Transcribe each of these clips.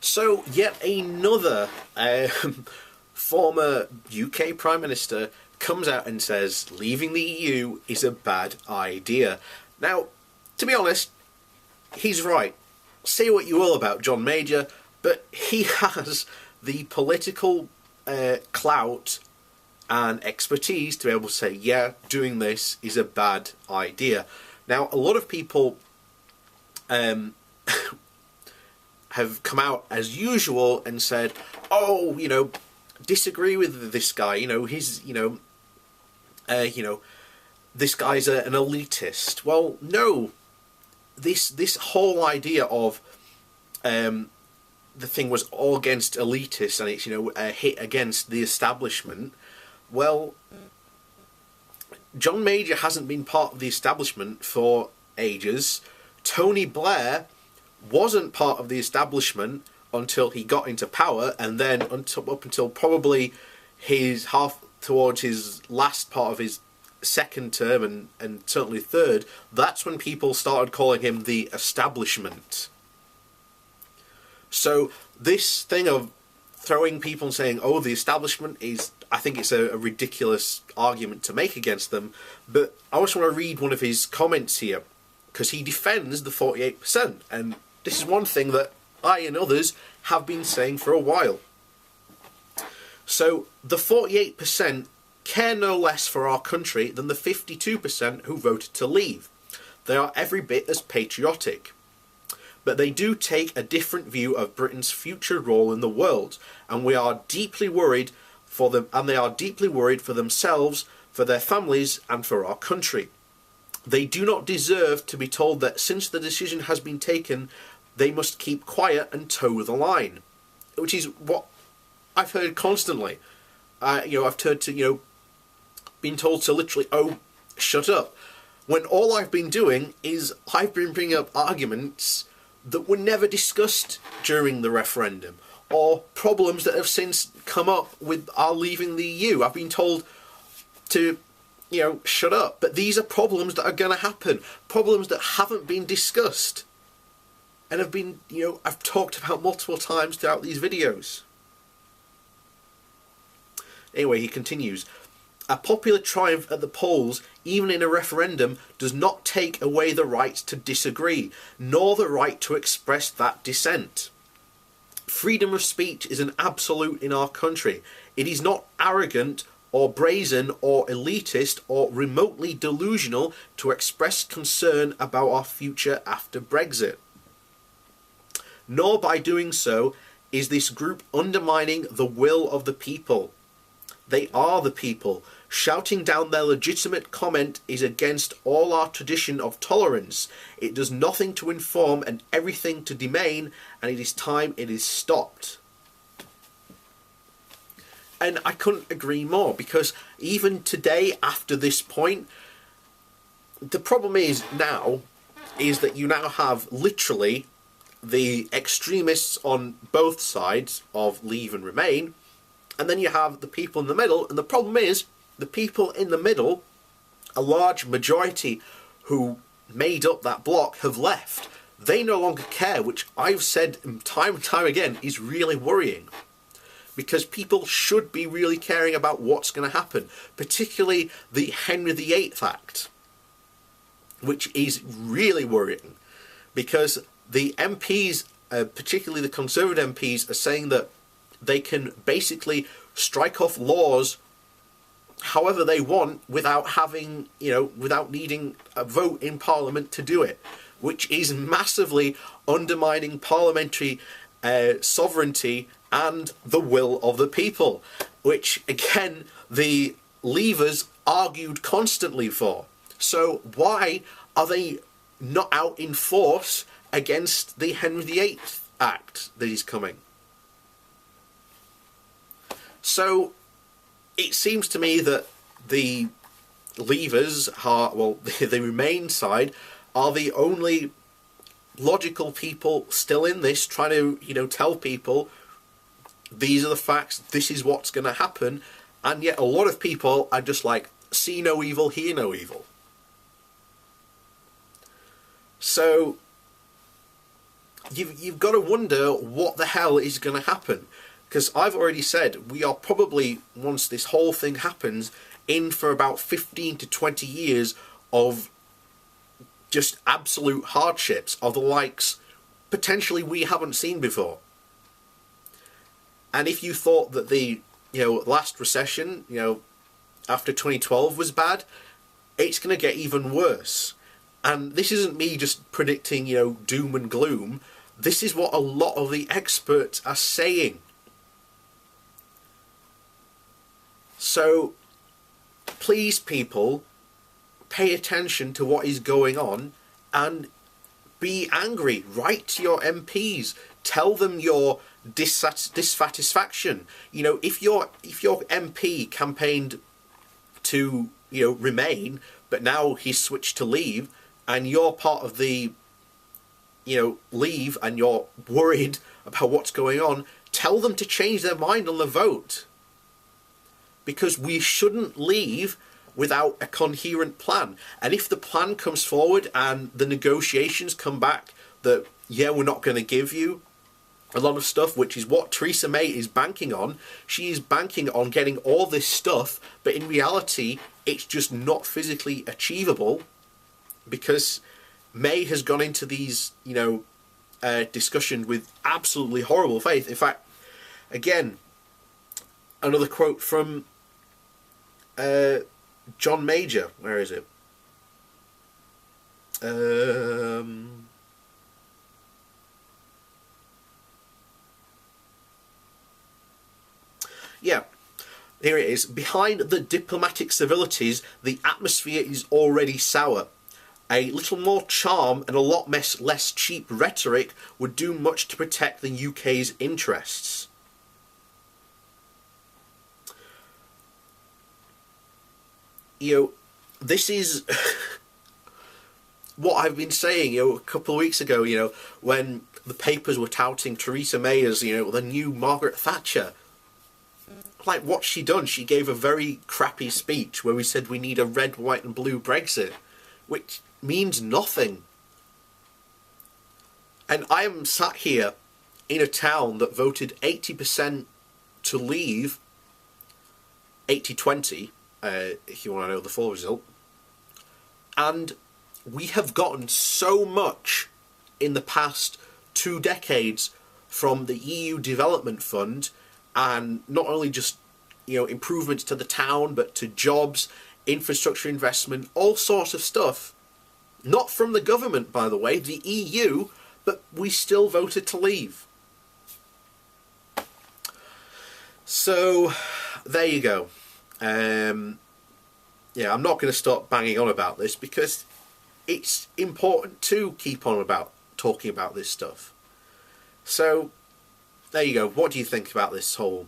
So, yet another former UK Prime Minister comes out and says leaving the EU is a bad idea. Now, to be honest, he's right. Say what you will about John Major, but he has the political clout and expertise to be able to say, yeah, doing this is a bad idea. Now, a lot of people have come out as usual and said, oh, disagree with this guy, he's, this guy's an elitist. Well, no, this whole idea of the thing was all against elitists and it's, a hit against the establishment. Well, John Major hasn't been part of the establishment for ages. Tony Blair wasn't part of the establishment until he got into power, and then up until probably towards his last part of his second term and certainly third, that's when people started calling him the establishment. So this thing of throwing people and saying, oh, the establishment is, I think it's a ridiculous argument to make against them, but I just want to read one of his comments here, because he defends the 48%, and this is one thing that I and others have been saying for a while. So, the 48% care no less for our country than the 52% who voted to leave. They are every bit as patriotic. But they do take a different view of Britain's future role in the world, and we are deeply worried for them, and they are deeply worried for themselves, for their families, and for our country. They do not deserve to be told that since the decision has been taken, they must keep quiet and toe the line, which is what I've heard constantly. I've heard been told to literally, oh, shut up. When all I've been doing is I've been bringing up arguments that were never discussed during the referendum, or problems that have since come up with our leaving the EU. I've been told to, shut up. But these are problems that are going to happen. Problems that haven't been discussed. And have been, I've talked about multiple times throughout these videos. Anyway, he continues. A popular triumph at the polls, even in a referendum, does not take away the right to disagree, nor the right to express that dissent. Freedom of speech is an absolute in our country. It is not arrogant or brazen or elitist or remotely delusional to express concern about our future after Brexit. Nor by doing so is this group undermining the will of the people. They are the people. Shouting down their legitimate comment is against all our tradition of tolerance. It does nothing to inform and everything to demean, and it is time it is stopped. And I couldn't agree more, because even today, after this point, the problem is that you now have literally the extremists on both sides of Leave and Remain, and then you have the people in the middle, and the problem is the people in the middle, a large majority who made up that block, have left. They no longer care, which I've said time and time again is really worrying, because people should be really caring about what's going to happen, particularly the Henry VIII Act, which is really worrying, because the MPs, particularly the Conservative MPs, are saying that they can basically strike off laws however they want without having, without needing a vote in Parliament to do it, which is massively undermining parliamentary sovereignty and the will of the people, which again the Leavers argued constantly for. So why are they not out in force against the Henry VIII Act that is coming? So it seems to me that the Leavers are, well, the Remain side are the only logical people still in this, trying to, tell people these are the facts, this is what's going to happen, and yet a lot of people are just like, see no evil, hear no evil. So you've got to wonder what the hell is going to happen. Because I've already said we are probably, once this whole thing happens, in for about 15 to 20 years of just absolute hardships of the likes potentially we haven't seen before. And if you thought that the last recession, after 2012 was bad, it's going to get even worse. And this isn't me just predicting, doom and gloom. This is what a lot of the experts are saying. So, please, people, pay attention to what is going on and be angry. Write to your MPs. Tell them your dissatisfaction. If your MP campaigned to remain, but now he's switched to leave, and you're part of the leave, and you're worried about what's going on, tell them to change their mind on the vote. Because we shouldn't leave without a coherent plan. And if the plan comes forward and the negotiations come back that, we're not going to give you a lot of stuff, which is what Theresa May is banking on. She is banking on getting all this stuff, but in reality, it's just not physically achievable because May has gone into these, discussions with absolutely horrible faith. In fact, again, another quote from John Major. Where is it? Yeah, here it is. Behind the diplomatic civilities, the atmosphere is already sour. A little more charm and a lot less cheap rhetoric would do much to protect the UK's interests. This is what I've been saying, a couple of weeks ago, when the papers were touting Theresa May as, the new Margaret Thatcher. Like, what's she done? She gave a very crappy speech where we said we need a red, white and blue Brexit, which means nothing. And I am sat here in a town that voted 80% to leave, 80-20, if you want to know the full result. And we have gotten so much in the past 2 decades from the EU Development Fund, and not only just improvements to the town, but to jobs, infrastructure investment, all sorts of stuff. Not from the government, by the way, the EU, but we still voted to leave. So there you go. I'm not going to stop banging on about this because it's important to keep on talking about this stuff. So there you go. What do you think about this whole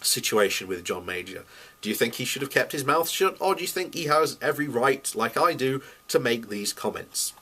situation with John Major? Do you think he should have kept his mouth shut, or do you think he has every right, like I do, to make these comments?